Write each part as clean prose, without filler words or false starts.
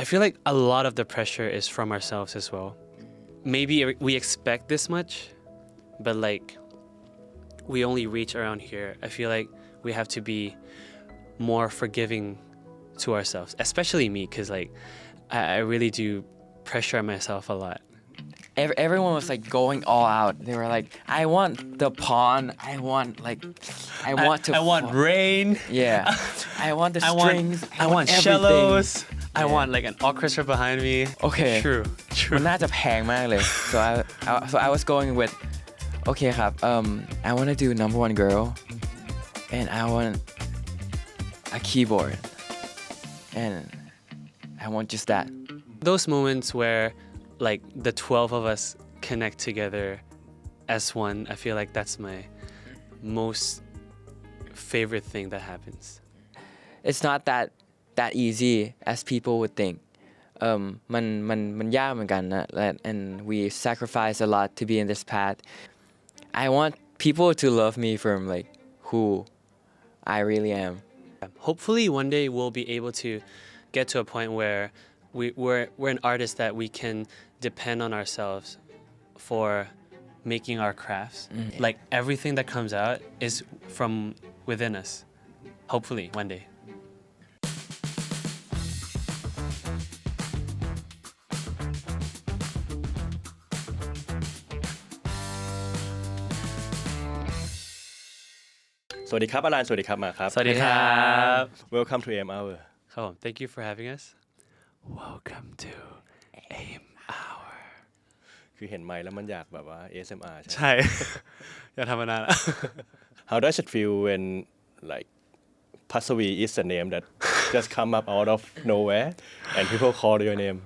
I feel like a lot of the pressure is from ourselves as well. Maybe we expect this much, but like we only reach around here. I feel like we have to be more forgiving to ourselves, especially me, because like I really do pressure myself a lot. Everyone was like going all out. They were like, I want the pawn. I want rain. Yeah. I want the strings. I want cellos. I want like an orchestra behind me. Okay. True. มันน่าจะแพงมากเลย so I was going with okay ครับ I want to do number one girl and I want a keyboard and I want just that. Those moments where like the 12 of us connect together as one, I feel like that's my most favorite thing that happens. It's not that easy as people would think. มันยากเหมือนกันนะ and we sacrifice a lot to be in this path. I want people to love me from like who I really am. Hopefully one day we'll be able to get to a point where we're an artist that we can depend on ourselves for making our crafts. Like everything that comes out is from within us. Hopefully one day. สวัสดีครับอลันสวัสดีครับมาครับ สวัสดีครับ Welcome to AM Hour ครับผม Thank you for having us. Welcome to AM Hour. คือเห็นไมค์แล้วมันอยากแบบว่า ASMR ใช่ไหม ใช่ อยากทำมานานแล้ว How does it feel when like Pasavi is a name that just come up out of nowhere and people call your name?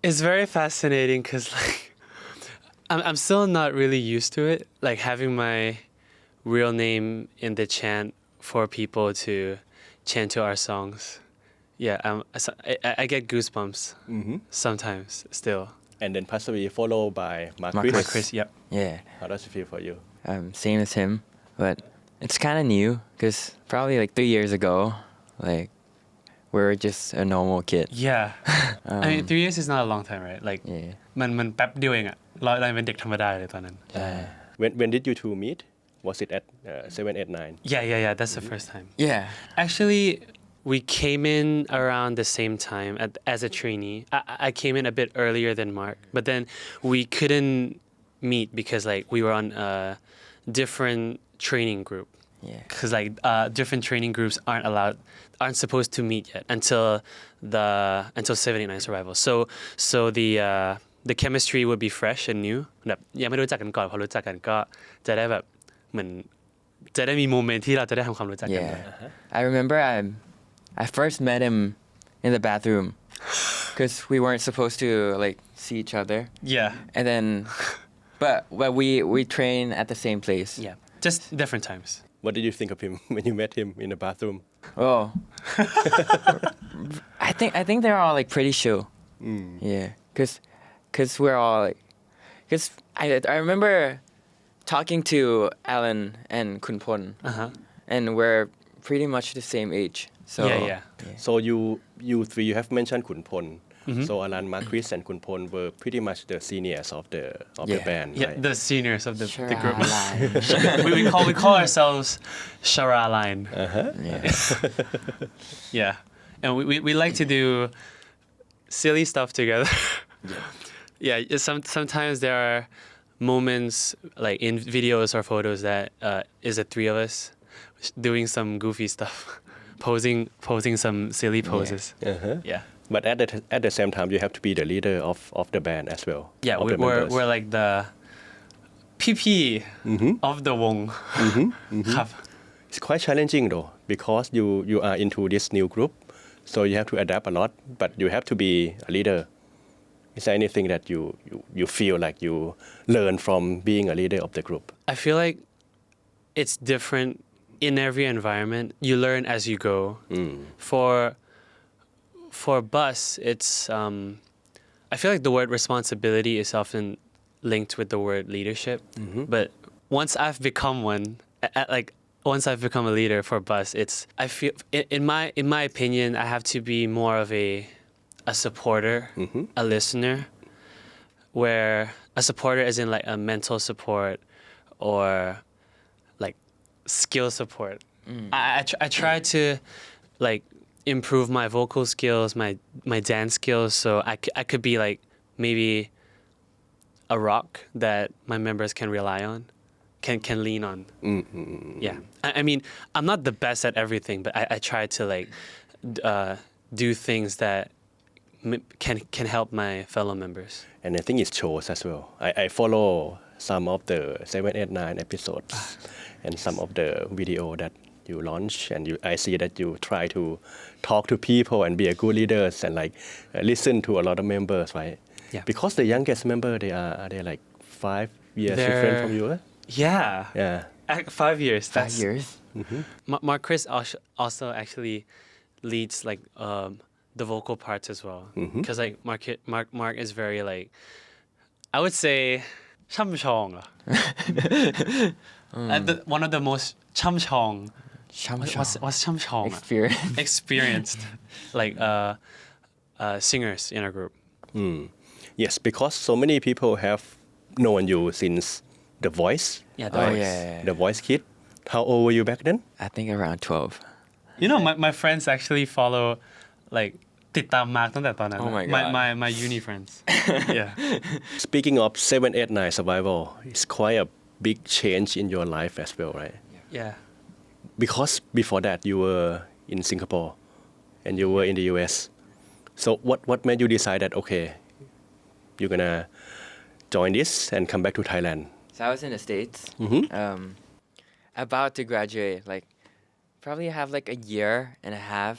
It's very fascinating because like I'm still not really used to it, like having my real name in the chant for people to chant to our songs. Yeah, I get goosebumps sometimes still. And then Pasavi followed by Marquis. Chris, yep. Yeah. How does it feel for you? Same as him, but it's kind of new because probably like 3 years ago, like we're just a normal kid. Yeah. I mean, 3 years is not a long time, right? Like, มันแป๊บเดียวเองอะเราเป็นเด็กธรรมดาเลยตอนนั้น When did you two meet? Was it at 789? Yeah. That's the first time. Yeah. Actually, we came in around the same time as a trainee. I came in a bit earlier than Mark, but then we couldn't meet because like we were on a different training group. Yeah. Because like different training groups aren't supposed to meet yet until 79 survival. So the chemistry would be fresh and new. แบบยังไม่รู้จักกันก่อนพอรู้จักกันก็จะได้แบบเหมือนจะได้มีโมเมนต์ที่เราจะได้ทำความรู้จักกัน I remember I first met him in the bathroom because we weren't supposed to like see each other. Yeah. And then, but we train at the same place. Yeah. Just different times. What did you think of him when you met him in the bathroom? Oh. I think they're all like pretty chill. Yeah. Cause we're all like, cause I remember talking to Alan and Kunpon, and we're pretty much the same age. So Yeah. So you three, you have mentioned Kunpon. So Alan, Marquis, and Kunpon were pretty much the seniors of the band, Yeah, right? the seniors of the group. Chara we call ourselves Chara Line. Yeah. And we like to do silly stuff together. Yeah, sometimes there are moments like in videos or photos that is the three of us doing some goofy stuff, posing some silly poses. Yeah. But at the same time, you have to be the leader of the band as well. Yeah, we're like the PP of the wong. ครับ It's quite challenging though because you are into this new group, so you have to adapt a lot. But you have to be a leader. Is there anything that you feel like you learn from being a leader of the group? I feel like it's different in every environment. You learn as you go. For Bus, it's I feel like the word responsibility is often linked with the word leadership. But once I've become one, once I've become a leader for Bus, I feel in my opinion I have to be more of a a supporter, a listener, where a supporter is in like a mental support or like skill support. I try to like improve my vocal skills, my dance skills, so I could be like maybe a rock that my members can rely on, can lean on. Yeah, I mean, I'm not the best at everything, but I try to like do things that can help my fellow members. And I think it shows as well. I follow some of the 789 episodes and some of the video that you launch, and I see that you try to talk to people and be a good leader and like listen to a lot of members, right? Yeah. Because the youngest member, are they like 5 years different from you? Yeah. Yeah. 5 years. 5 years. Mark Chris also actually leads like the vocal parts as well. Because like Mark is very like, I would say, chamchong. One of the most chamchong. What's chamchong? Experienced like singers in our group. Yes, because so many people have known you since The Voice. Yeah, The Voice Kid. How old were you back then? I think around 12. You know, my friends actually follow like ติดตามมาตั้งแต่ตอนนั้น Oh my god. My uni friends. Yeah. Speaking of 789 survival, it's quite a big change in your life as well, right? Yeah. Because before that you were in Singapore and you were in the US. So what made you decide that okay, you're gonna join this and come back to Thailand? So I was in the States, about to graduate, like probably have like a year and a half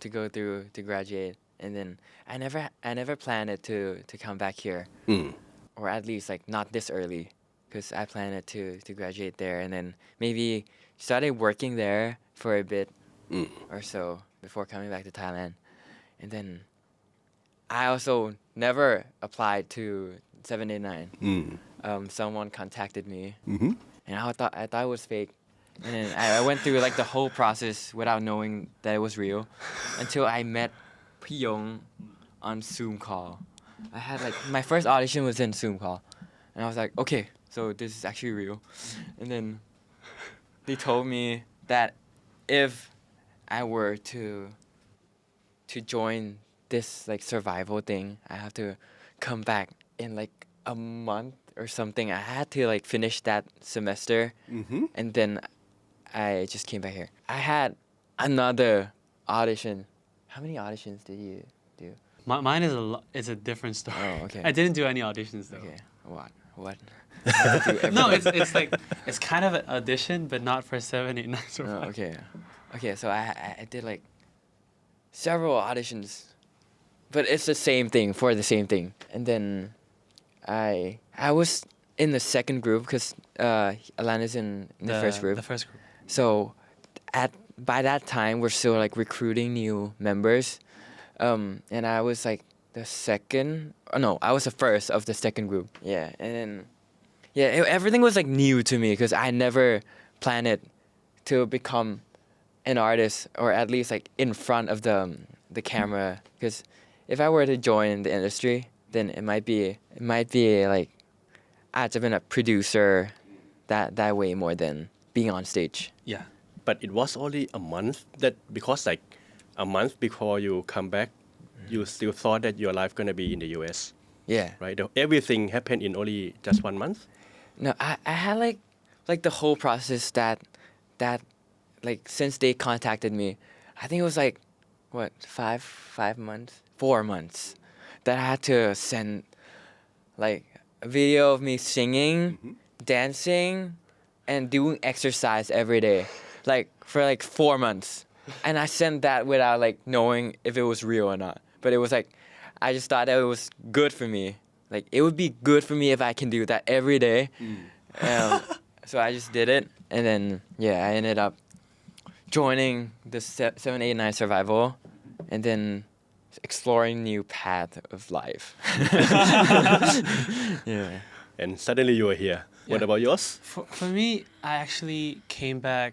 to go through to graduate, and then I never planned it to come back here, or at least like not this early, because I planned it to graduate there and then maybe started working there for a bit or so before coming back to Thailand, and then I also never applied to 789. Someone contacted me, and I thought it was fake, and then I went through like the whole process without knowing that it was real, until I met Pyong on Zoom call. I had like my first audition was in Zoom call, and I was like, okay, so this is actually real, and then they told me that if I were to join this like survival thing, I have to come back in like a month or something. I had to like finish that semester, and then I just came back here. I had another audition. How many auditions did you do? Mine is a different story. Oh, okay. I didn't do any auditions though. Okay, what? No, it's like it's kind of an audition, but not for 789 survival. Oh, okay. So I did like several auditions, but it's the same thing for the same thing. And then I was in the second group because Alana's in the first group. The first group. So by that time we're still like recruiting new members, and I was like the second. Oh no, I was the first of the second group. Yeah, and then everything was like new to me because I never planned it to become an artist, or at least like in front of the camera. Because if I were to join the industry, then it might be like อาจจะเป็น a producer that way more than being on stage. Yeah. But it was only a month that because like a month before you come back, you still thought that your life gonna be in the US. Yeah. Right? Everything happened in only just 1 month? No, I had like the whole process that like since they contacted me, I think it was like what 4 months that I had to send like a video of me singing, dancing, and doing exercise every day, like for like 4 months. And I sent that without like knowing if it was real or not. But it was like, I just thought that it was good for me. Like it would be good for me if I can do that every day. So I just did it. And then, I ended up joining the 789 survival and then exploring new path of life. And suddenly you are here. What about yours? For me, I actually came back.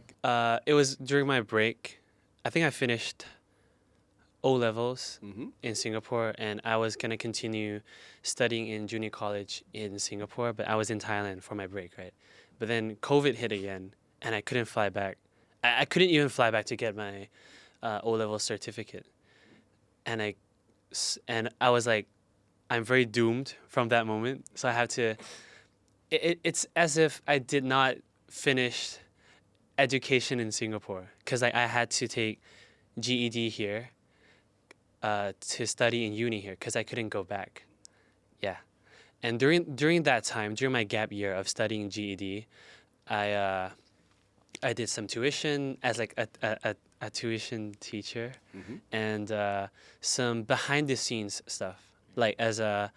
It was during my break. I think I finished O levels in Singapore, and I was gonna continue studying in junior college in Singapore, but I was in Thailand for my break, right? But then COVID hit again, and I couldn't fly back. I couldn't even fly back to get my O level certificate, and I was like, I'm very doomed from that moment. So I have to. It's as if I did not finish education in Singapore because I had to take GED here to study in uni here because I couldn't go back. Yeah, and during that time, during my gap year of studying GED, I did some tuition as like a tuition teacher, and some behind the scenes stuff, like as a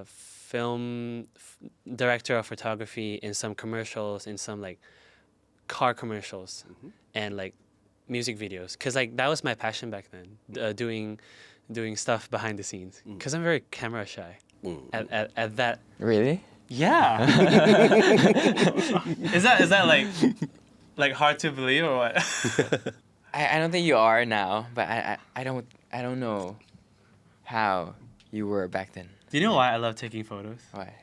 film director of photography in some commercials, in some like car commercials, and like music videos, because like that was my passion back then, doing stuff behind the scenes, because I'm very camera shy at that. Really? Yeah. Is that like hard to believe or what? I don't think you are now, but I don't know how you were back then. Do you know why I love taking photos? Why?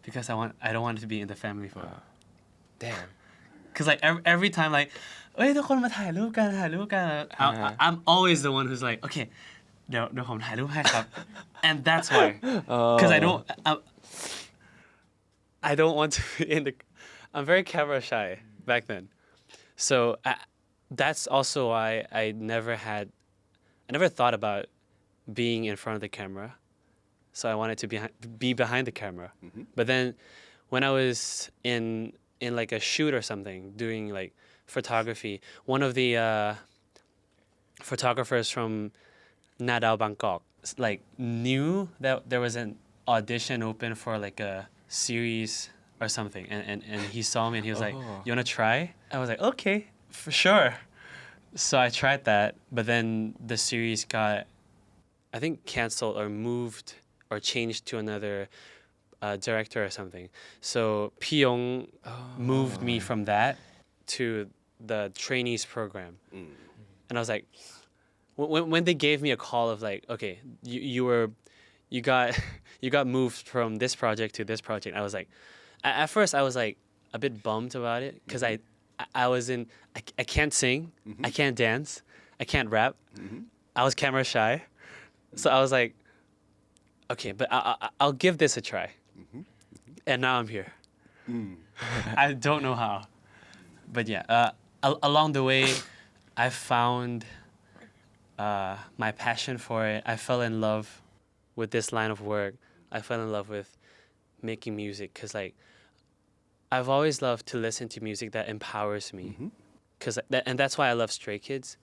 Because I don't want it to be in the family photo. Damn. Because like every time like, เอ้ยทุกคนมาถ่ายรูปกัน I'm always the one who's like, okay, เดี๋ยวผมถ่ายรูปให้ครับ and that's why. Because I don't want to be in the. I'm very camera shy back then, so that's also why I never thought about being in front of the camera. So I wanted to be behind the camera. But then when I was in like a shoot or something, doing like photography, one of the photographers from Nadao Bangkok like knew that there was an audition open for like a series or something, and he saw me and he was like, you want to try? I was like, okay, for sure. So I tried that, but then the series got, I think, canceled or moved or changed to another director or something. So Pyong moved me from that to the trainees program. And I was like, when they gave me a call of like, okay, you got moved from this project to this project, I was like, at first I was like a bit bummed about it because I can't sing, I can't dance, I can't rap, I was camera shy, so I was like, okay, but I'll give this a try, and now I'm here. I don't know how, but yeah, along the way, I found my passion for it. I fell in love with this line of work. I fell in love with making music because like I've always loved to listen to music that empowers me, and that's why I love Stray Kids,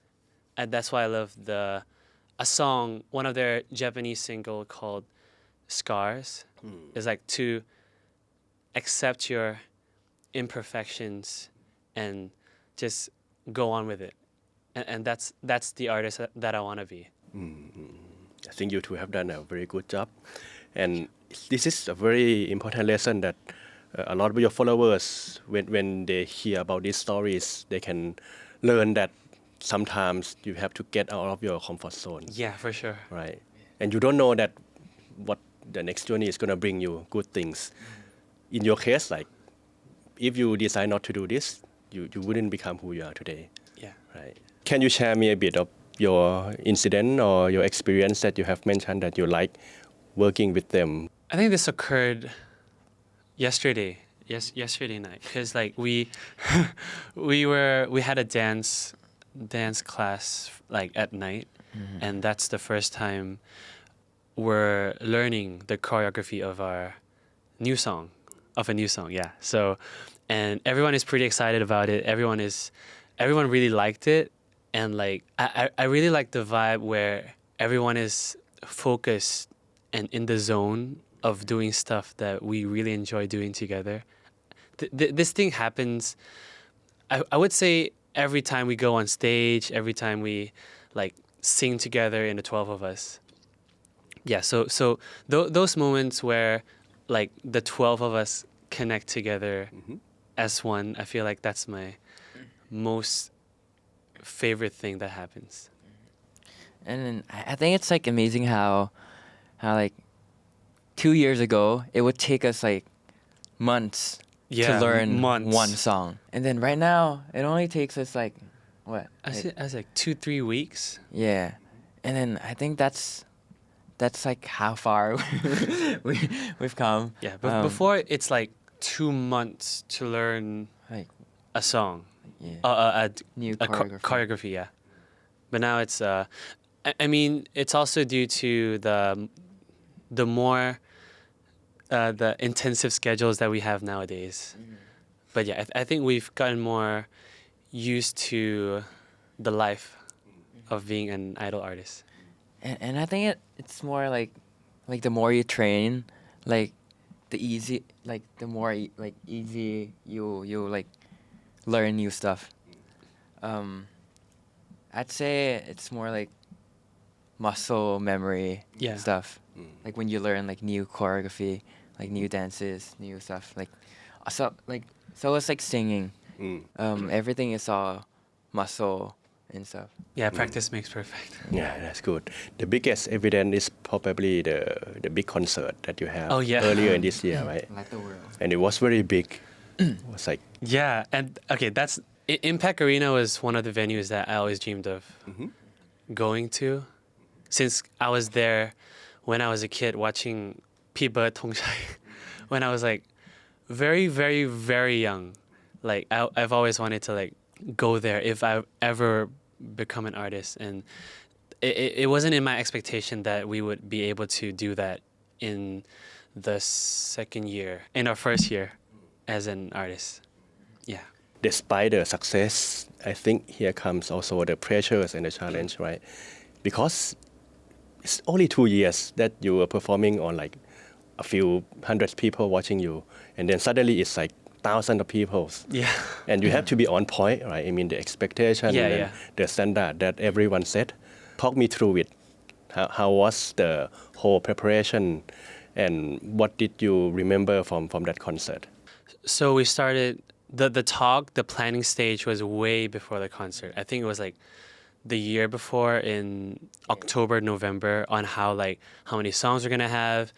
and that's why I love a song, one of their Japanese single called Scars, is like to accept your imperfections and just go on with it, and that's the artist that I want to be. I think you two have done a very good job, and this is a very important lesson that a lot of your followers, when they hear about these stories, they can learn that sometimes you have to get out of your comfort zone. Yeah, for sure. Right, and you don't know that what the next journey is gonna bring you good things. In your case, like if you decide not to do this, you wouldn't become who you are today. Yeah. Right. Can you share me a bit of your incident or your experience that you have mentioned that you like working with them? I think this occurred yesterday night, because like we had a dance class like at night, and that's the first time we're learning the choreography of a new song. Yeah, so and everyone is pretty excited about it. Everyone really liked it, and like I really like the vibe where everyone is focused and in the zone of doing stuff that we really enjoy doing together. This thing happens, I would say, every time we go on stage, every time we like sing together in the 12 of us. Yeah, so those moments where like the 12 of us connect together as one, I feel like that's my most favorite thing that happens. And then I think it's like amazing how like 2 years ago it would take us like months to Yeah, learn months. one song, and then right now it only takes us like what? I was like 2-3 weeks. Yeah, and then I think that's like how far we've come. Yeah, but before it's like 2 months to learn Like a song, yeah, a new choreography. choreography. Yeah. But now it's I mean it's also due to the more the intensive schedules that we have nowadays. But yeah, I think we've gotten more used to the life of being an idol artist. And I think it's more like the more you train, like the more easy you like learn new stuff. I'd say it's more like muscle memory Yeah. stuff. Like when you learn like new choreography, like new dances, new stuff. Like so it's like singing. Everything is all muscle and stuff. Yeah, practice makes perfect. Yeah, that's good. The biggest evidence is probably the big concert that you have Oh, yeah. earlier in this year, right? Like the world. And it was very big. It was like Yeah, and okay, that's Impact Arena was one of the venues that I always dreamed of going to, since I was there when I was a kid watching Piba Tongchai when I was like very, very, very young. Like I've always wanted to like go there if I ever become an artist, and it wasn't in my expectation that we would be able to do that in our first year as an artist. Yeah. despite the success, I think here comes also the pressures and the challenge, right? Because it's only 2 years that you are performing on like a few hundred people watching you, and then suddenly it's like thousands of people. Yeah. And you have to be on point, right? I mean, the expectation Yeah, and yeah. the standard that everyone set. Talk me through it. How was the whole preparation, and what did you remember from that concert? So we started the planning stage was way before the concert. I think it was like the year before in October, November, on how many songs we're gonna have.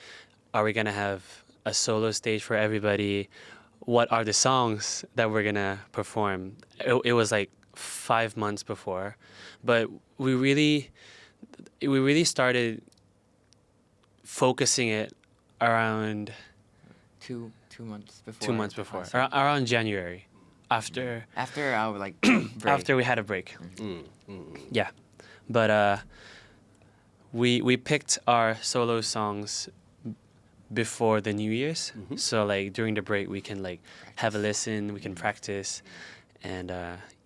Are we gonna have a solo stage for everybody? What are the songs that we're gonna perform? It was like 5 months before, but we really started focusing it around 2 months before. 2 months before, concert. around January, after Our like break. after we had a break. Yeah, but we picked our solo songs before the New Year's, so like during the break we can like have a listen, we can practice, and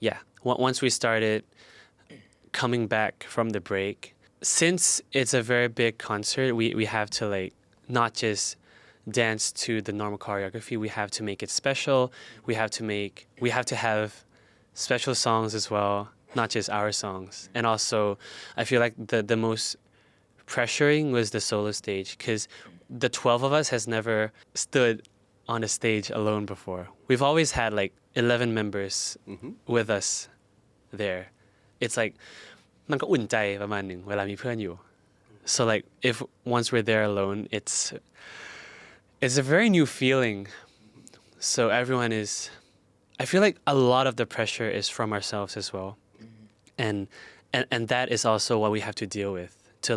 yeah. Once we started coming back from the break, since it's a very big concert, we have to like not just dance to the normal choreography. We have to make it special. We have to have special songs as well, not just our songs. And also, I feel like the most pressuring was the solo stage, because the 12 of us has never stood on a stage alone before. We've always had like 11 members with us there. It's like มันก็อุ่นใจประมาณหนึ่งเวลามีเพื่อนอยู่ so like if once we're there alone, it's a very new feeling. So everyone is, I feel like a lot of the pressure is from ourselves as well, and that is also what we have to deal with, to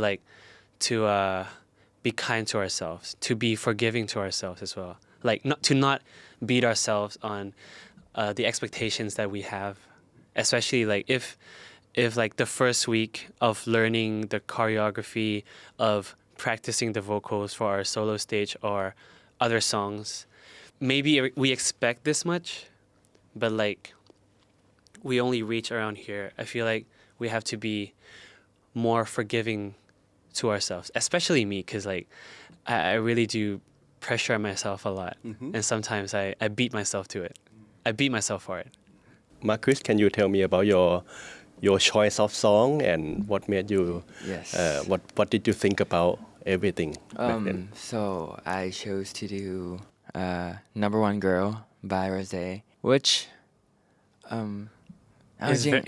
be kind to ourselves, to be forgiving to ourselves as well, like not beat ourselves on the expectations that we have, especially like if like the first week of learning the choreography, of practicing the vocals for our solo stage or other songs, maybe we expect this much, but like we only reach around here. I feel like we have to be more forgiving to ourselves, especially me, because like I really do pressure myself a lot, and sometimes I beat myself to it. I beat myself for it. Marcus, can you tell me about your choice of song and what made you? Yes. What did you think about everything back then? So I chose to do Number One Girl by Rosé, which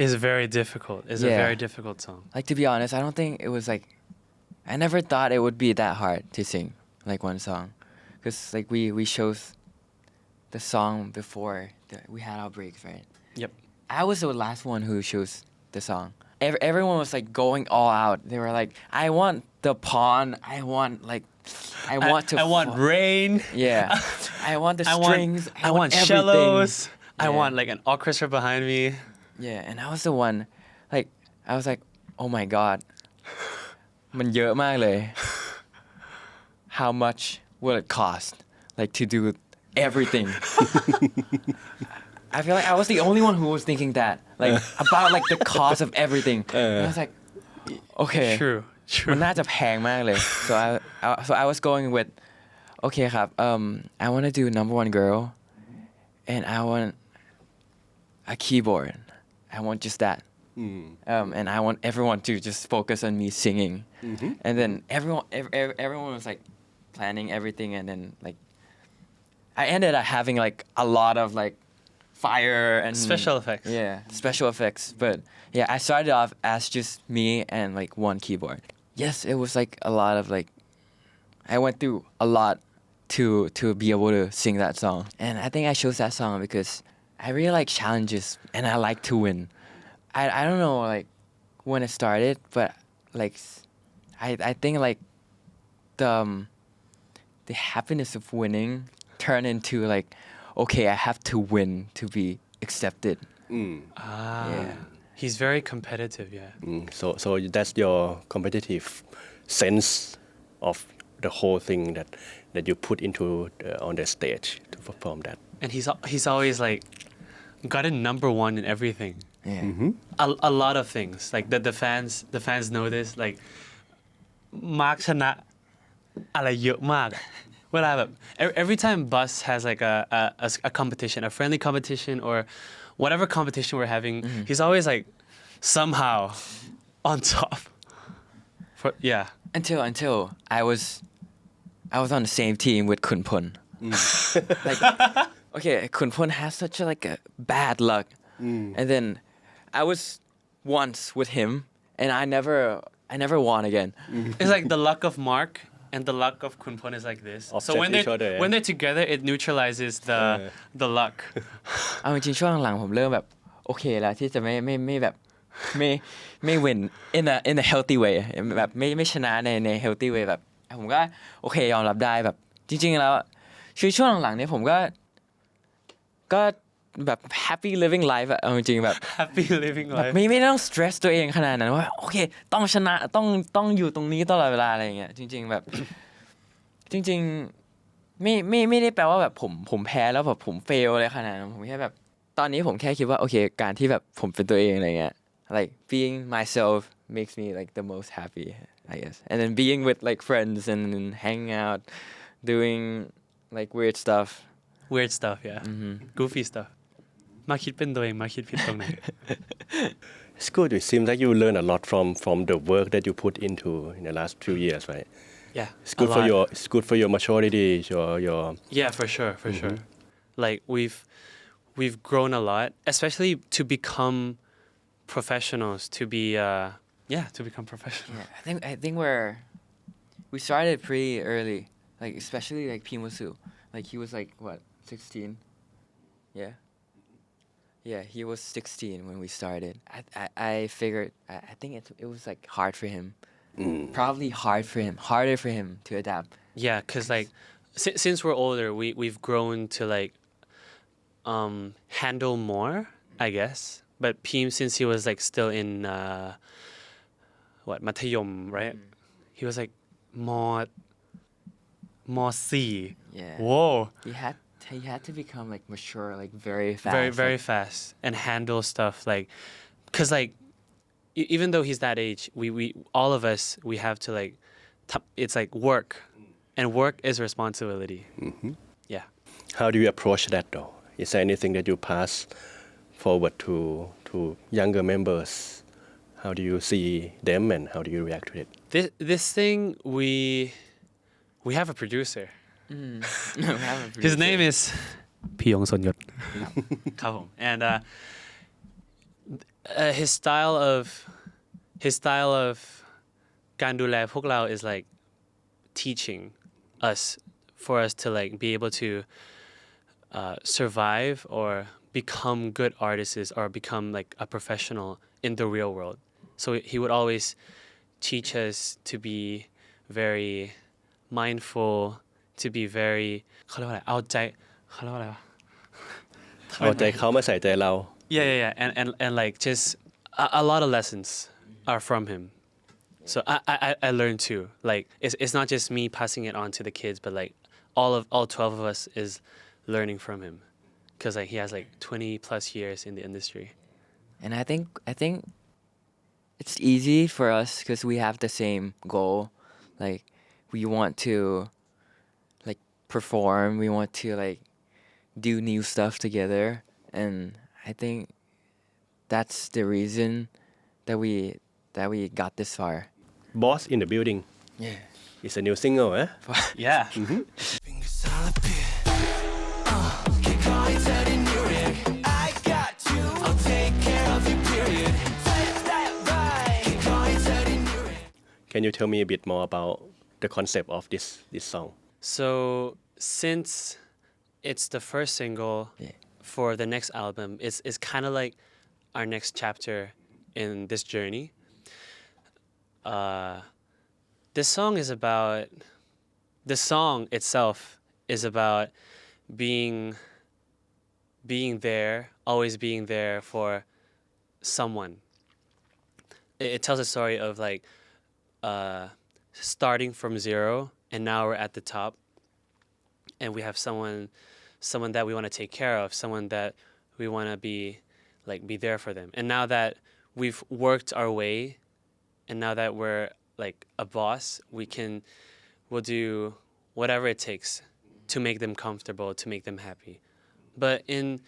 is very difficult. It's a Yeah. very difficult song. Like to be honest, I don't think it was like I never thought it would be that hard to sing like one song, because like we chose the song before we had our breaks, right? Yep. I was the last one who chose the song. Everyone was like going all out. They were like, I want the pawn. I want I want rain. Yeah. I want the I strings. I want everything. cellos. I Yeah. want like an orchestra behind me. Yeah, and I was the one, like, I was like, oh my god, มันเยอะมากเลย How much will it cost, like, to do everything? I feel like I was the only one who was thinking that, like, about like the cost of everything. And I was like, okay, True. มันน่าจะแพงมากเลย so I was going with, okay ครับ I want to do number one girl, and I want a keyboard. I want just that. And I want everyone to just focus on me singing. And then everyone was like planning everything, and then like I ended up having like a lot of like fire and Special effects. Yeah, special effects. But yeah, I started off as just me and like one keyboard. Yes, it was like a lot of like I went through a lot to be able to sing that song. And I think I chose that song because I really like challenges and I like to win. I don't know like when it started, but like I think like the happiness of winning turned into like, okay, I have to win to be accepted. Yeah. He's very competitive, yeah. So that's your competitive sense of the whole thing that you put into on the stage to perform that. And he's always like gotten number one in everything. Yeah. A lot of things. Like the fans know this. Like Mark ชนะอะไรเยอะมากอะเวลาแบบ every time Bus has like a competition, a friendly competition or whatever competition we're having, he's always like somehow on top. Yeah. Until I was on the same team with Kun Pun. Like, okay, Kun Pun has such a, like a bad luck, and then I was once with him, and I never won again. It's like the luck of Mark and the luck of Kun Pon is like this. So Offset when each other, yeah. when they're together, it neutralizes the luck. เอาจริงๆช่วงหลังๆผมเริ่มแบบโอเคแล้วที่จะไม่แบบไม่ win in a healthy way แบบไม่ชนะใน healthy way แบบผมก็โอเคยอมรับได้แบบจริงๆแล้วคือช่วงหลังๆเนี่ยผมก็แบบ happy living life อะเอาจริงๆแบบ Happy living แบบ life. ไม่ต้อง stress ตัวเองขนาดนั้นว่าโอเคต้องชนะต้องอยู่ตรงนี้ตลอดเวลาอะไรอย่างเงี้ยจริงๆแบบจริงๆไม่ได้แปลว่าแบบผมแพ้แล้วแบบผม fail อะไรขนาดนั้นผมแค่แบบตอนนี้ผมแค่คิดว่าโอเคการที่แบบผมเป็นตัวเองอะไรเงี้ย like being myself makes me like the most happy I guess and then being with like friends and then hanging out doing like weird stuff Weird stuff, yeah. Goofy stuff. มาคิดเป็นตัวเองมาคิดผิดตรงไหน It's good. It seems like you learn a lot from the work that you put into in the last few years, right? Yeah. It's good for your maturity, your Yeah, for sure. Like we've grown a lot, especially to become professionals, to become professionals. Yeah, I think we started pretty early, like especially like Pimusu, like he was like what 16, yeah, he was 16 when we started. I figured I think it was like hard for him, probably harder for him to adapt. Yeah, cause like since we're older, we've grown to like handle more, I guess. But Pim, since he was like still in Matayom, right? He was like more C. Yeah. Whoa. He had to become like mature like very fast. Very fast and handle stuff like, cause like even though he's that age, we all of us we have to like, it's like work, and work is responsibility. Yeah. How do you approach that though? Is there anything that you pass forward to younger members? How do you see them and how do you react to it? This thing we have a producer. His name is พี่ยงสนยศ ครับผม and his style of การดูแลพวกเรา is like teaching us for us to like be able to survive or become good artists or become like a professional in the real world. So he would always teach us to be very mindful, to be very เขาเรียกว่าอะไรเอาใจเขาเรียกว่าอะไรวะ เอาใจเขามาใส่ใจเรา Yeah. And like just a lot of lessons are from him. So I learned too. Like it's not just me passing it on to the kids, but like all 12 of us is learning from him, because like he has like 20 plus years in the industry. And I think it's easy for us because we have the same goal. Like we want to like perform. We want to like do new stuff together, and I think that's the reason that we got this far. Boss in the building Yeah. it's a new single eh Yeah. Can you tell me a bit more about the concept of this song So since it's the first single for the next album, it's kind of like our next chapter in this journey. This song itself is about being there, always being there for someone. It tells a story of like starting from zero, and now we're at the top, and we have someone that we want to take care of, someone that we want to be there for them. And now that we've worked our way, and now that we're like a boss, we'll do whatever it takes to make them comfortable, to make them happy. But in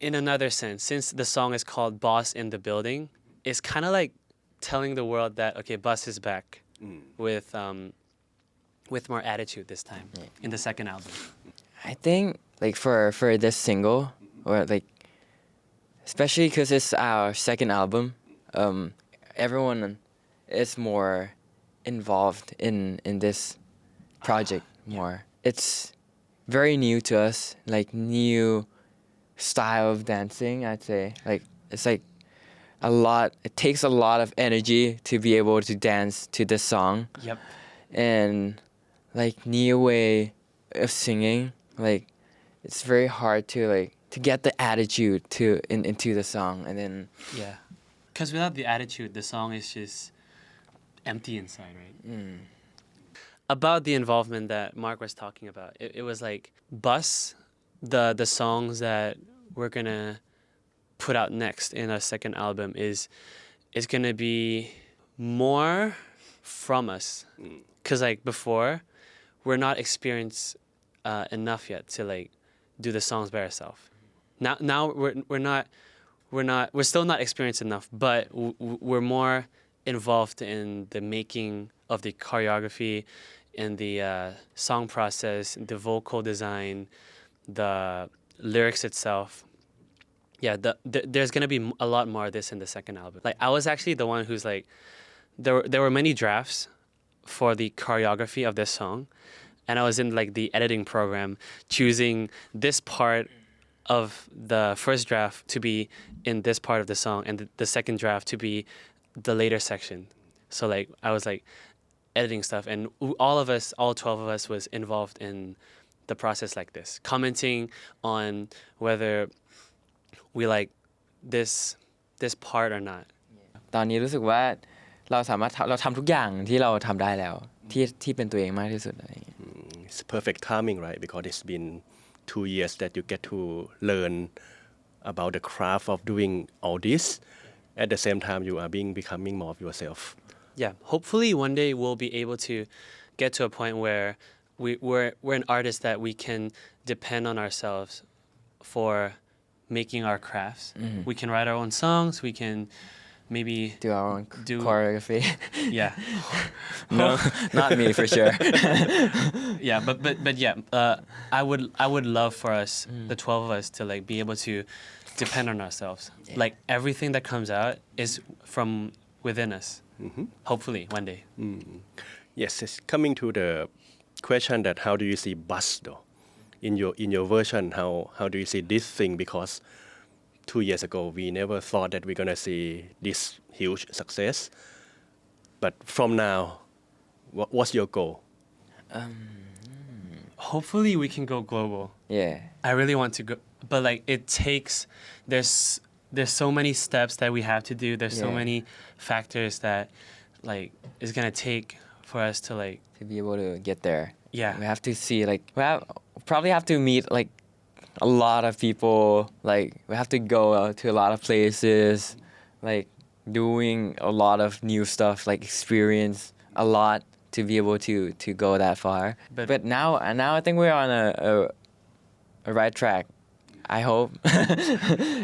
another sense, since the song is called Boss in the Building, it's kind of like telling the world that okay, Boss is back with more attitude this time in the second album. I think like for this single, or like especially because it's our second album, everyone is more involved in this project more. It's very new to us, like new style of dancing, I'd say. Like it's like it takes a lot of energy to be able to dance to this song. Yep. And like new way of singing, like it's very hard to get the attitude into the song, and then Yeah. Because without the attitude, the song is just empty inside, right? About the involvement that Mark was talking about, it was like Bus, the songs that we're gonna put out next in our second album is gonna be more from us. Because like before, we're not experienced enough yet to like do the songs by ourselves. Now we're still not experienced enough, but we're more involved in the making of the choreography, in the song process, the vocal design, the lyrics itself. Yeah, there's gonna be a lot more of this in the second album. Like I was actually the one who's like, there were many drafts for the choreography of this song, and I was in like the editing program choosing this part of the first draft to be in this part of the song, and the second draft to be the later section. So like I was like editing stuff, and all 12 of us was involved in the process like this, commenting on whether we like this part or not. ตอนนี้รู้สึกว่าเราทำทุกอย่างที่เราทำได้แล้วที่เป็นตัวเองมากที่สุดอะไรอย่างเงี้ย It's perfect timing, right? Because it's been 2 years that you get to learn about the craft of doing all this. At the same time, you are becoming more of yourself. Yeah, hopefully one day we'll be able to get to a point where we're an artist that we can depend on ourselves for making our crafts. We can write our own songs. We can maybe do our own choreography. Yeah. No, not me for sure. Yeah, but yeah, I would love for us, the 12 of us, to like be able to depend on ourselves. Like everything that comes out is from within us. Hopefully one day. Yes, it's coming to the question that how do you see bus though? In your version, how do you see this thing? Because 2 years ago we never thought that we're gonna see this huge success. But from now, what's your goal? Hopefully we can go global. Yeah. I really want to go, but like it takes, there's so many steps that we have to do. There's so Yeah. many factors that like it's gonna take for us to like, To be able to get there. yeah. We have to see like probably have to meet like a lot of people. Like we have to go out to a lot of places, like doing a lot of new stuff, like experience a lot to be able to go that far. But now I think we're on a right track. I hope.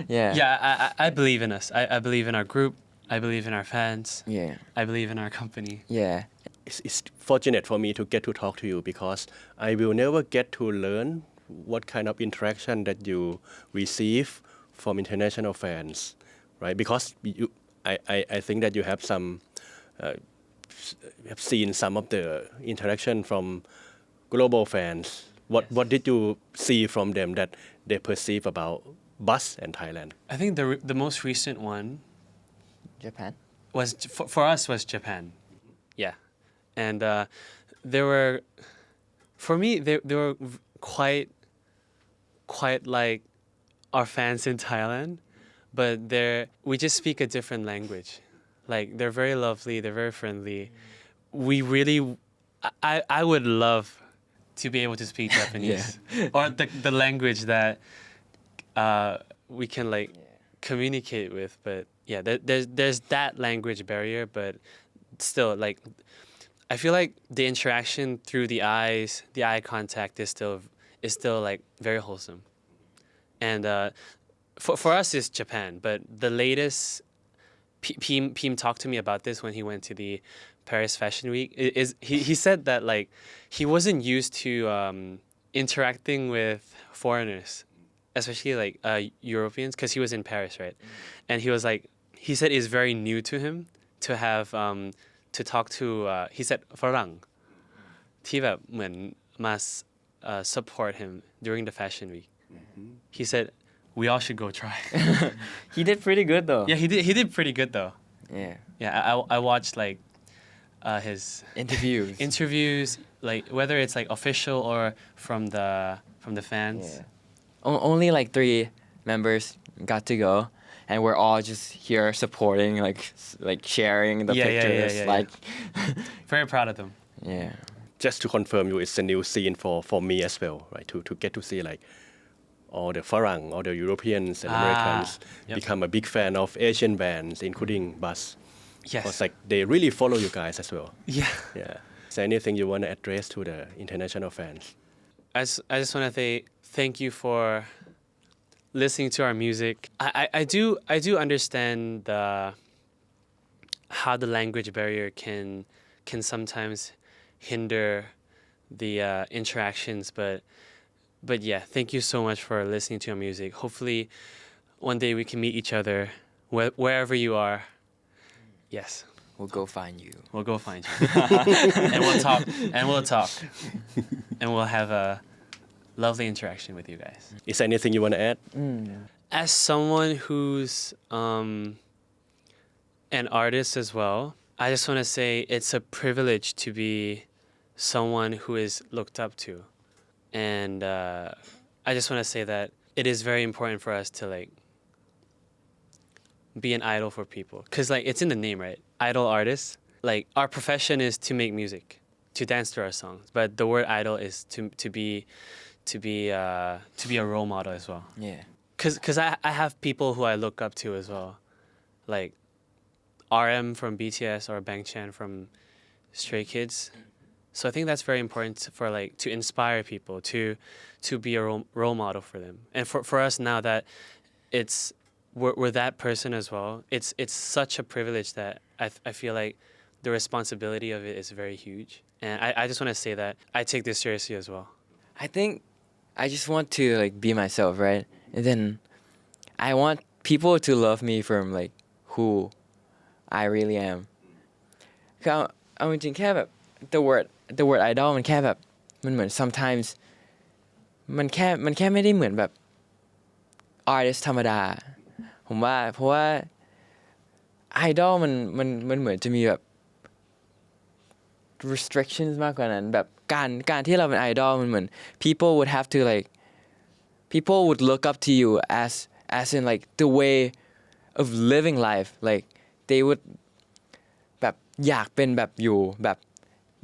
Yeah. Yeah, I believe in us. I believe in our group. I believe in our fans. Yeah. I believe in our company. Yeah. It's fortunate for me to get to talk to you because I will never get to learn what kind of interaction that you receive from international fans, right? Because I think that you have some, have seen some of the interaction from global fans. What did you see from them that they perceive about Bus and Thailand? I think the most recent one Japan. was for us was Japan. Yeah. And they were, for me, they were quite like our fans in Thailand, but we just speak a different language. Like they're very lovely, they're very friendly. We really, I would love to be able to speak Japanese or the language that we can like communicate with. But yeah, there's that language barrier, but still like. I feel like the interaction through the eyes, the eye contact is still like very wholesome. And for us it's Japan, but the latest Pim talked to me about this when he went to the Paris Fashion Week. He said that like he wasn't used to interacting with foreigners, especially like Europeans, because he was in Paris, right? And he was like, he said it's very new to him to have to talk to he said ฝรั่งที่แบบเหมือนมา support him during the fashion week. He said we all should go try. He did pretty good though. Yeah, he did pretty good though. Yeah. Yeah, I watched like his Interviews. like whether it's like official or from the fans. Yeah. Only like 3 members got to go. And we're all just here supporting, like sharing the pictures. Like, very proud of them. Yeah. Just to confirm you, it's a new scene for me as well, right? To get to see like all the Farang, all the Europeans and Americans become a big fan of Asian bands, including Bus. Yes. Because like they really follow you guys as well. Yeah. Yeah. Is there anything you want to address to the international fans? I just want to say thank you for listening to our music. I do understand how the language barrier can sometimes hinder the interactions, but yeah, thank you so much for listening to our music. Hopefully one day we can meet each other wherever you are. Yes, We'll go find you. we'll go find you. And we'll talk and we'll have a lovely interaction with you guys. Is there anything you want to add? As someone who's an artist as well, I just want to say it's a privilege to be someone who is looked up to. And I just want to say that it is very important for us to like be an idol for people. Because like it's in the name, right? Idol artists. Like our profession is to make music, to dance to our songs. But the word idol is to be a role model as well. Yeah. Cause I have people who I look up to as well, like RM from BTS or Bang Chan from Stray Kids. So I think that's very important for like to inspire people to be a role model for them. And for us now that we're that person as well, it's such a privilege that I feel like the responsibility of it is very huge. And I just want to say that I take this seriously as well. I think I just want to like be myself, right? And then I want people to love me from like who I really am คือเอาจริงๆแค่แบบ the word idol มันแค่แบบมันเหมือน sometimes มันแค่ไม่ได้เหมือนแบบ artist ธรรมดาผมว่าเพราะว่า idol มันเหมือนจะมีแบบ restrictions มากกว่านั้นแบบการที่เราเป็น idol มันเหมือน people would have to like people would look up to you as in like the way of living life like they would แบบอยากเป็นแบบอยู่แบบ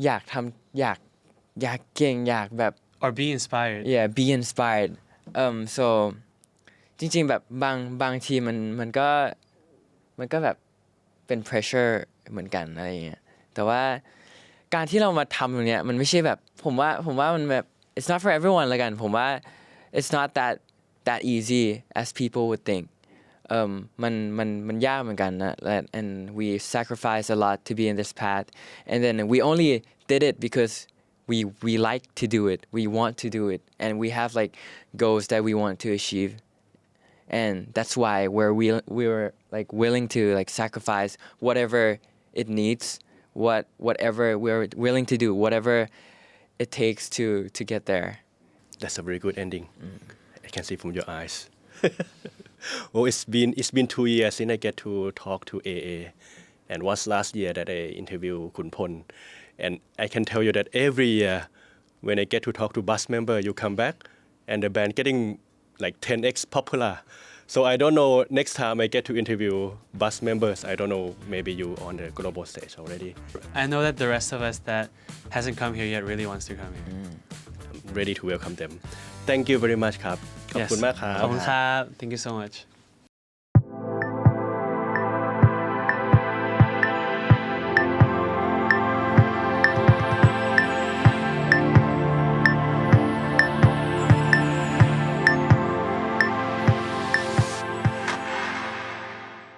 อยากทำอยากเก่งอยากแบบ or be inspired yeah be inspired so จริงๆแบบบางทีมันก็แบบเป็น pressure เหมือนกันอะไรอย่างเงี้ยแต่ว่าการที่เรามาทำตรงเนี้ยมันไม่ใช่แบบผมว่ามันแบบ it's not for everyone ละกันผมว่า it's not that easy as people would thinkมันยากเหมือนกันนะ and we sacrifice a lot to be in this path and then we only did it because we like to do it we want to do it and we have like goals that we want to achieve and that's why we were like willing to like sacrifice whatever it needs whatever we're willing to do whatever it takes to get there That's a very good ending. I can see from your eyes. Well, it's been 2 years since I get to talk to AA, and was last year that I interviewed Kun Pon, and I can tell you that every year when I get to talk to bus member, you come back, and the band getting like 10x popular. So I don't know next time I get to interview bus members. I don't know maybe you on the global stage already. I know that the rest of us that hasn't come here yet really wants to come here I'm ready to welcome them. Thank you very much ครับขอบคุณมากครับ ขอบคุณครับ thank you so much